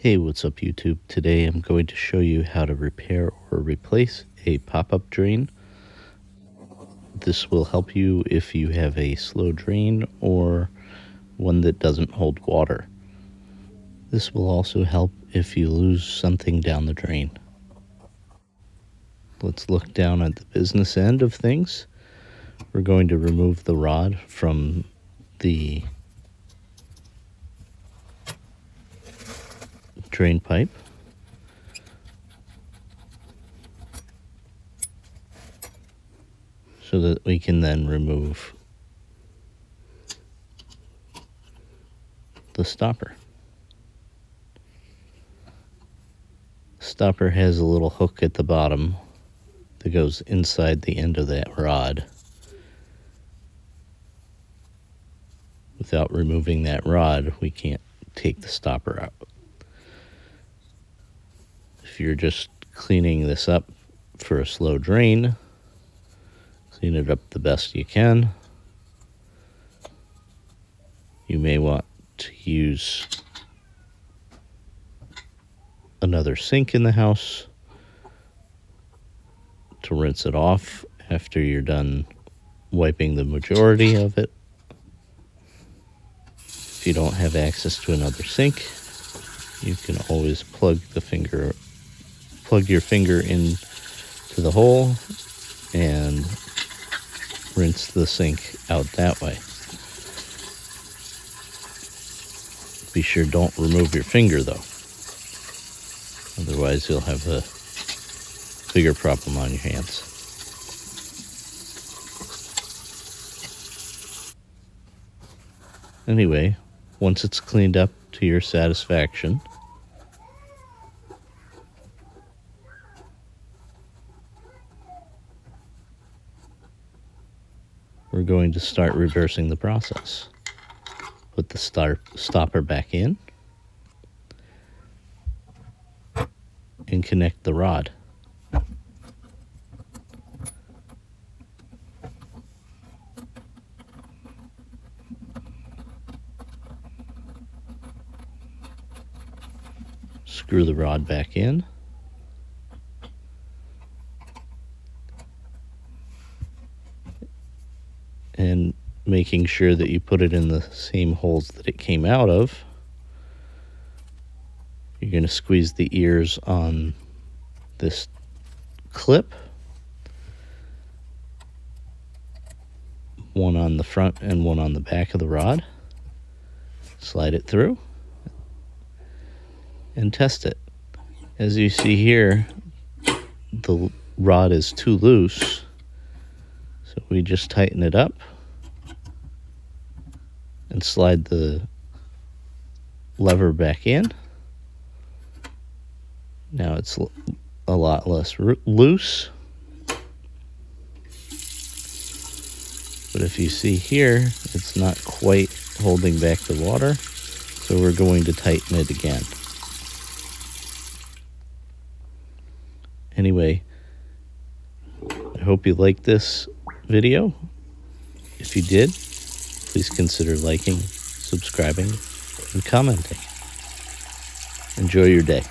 Hey, what's up YouTube? Today I'm going to show you how to repair or replace a pop-up drain. This will help you if you have a slow drain or one that doesn't hold water. This will also help if you lose something down the drain. Let's look down at the business end of things. We're going to remove the rod from the drain pipe. So that we can then remove the stopper. Stopper has a little hook at the bottom that goes inside the end of that rod. Without removing that rod, we can't take the stopper out. If you're just cleaning this up for a slow drain, clean it up the best you can. You may want to use another sink in the house to rinse it off after you're done wiping the majority of it. If you don't have access to another sink, you can always plug your finger into the hole and rinse the sink out that way. Be sure don't remove your finger though. Otherwise you'll have a bigger problem on your hands. Anyway, once it's cleaned up to your satisfaction, we're going to start reversing the process. Put the stopper back in and connect the rod. Screw the rod back in. And making sure that you put it in the same holes that it came out of. You're going to squeeze the ears on this clip. One on the front and one on the back of the rod. Slide it through and test it. As you see here, the rod is too loose, so we just tighten it up and slide the lever back in. Now it's a lot less loose. But if you see here, it's not quite holding back the water, so we're going to tighten it again. Anyway, I hope you liked this video. If you did, please consider liking, subscribing, and commenting. Enjoy your day.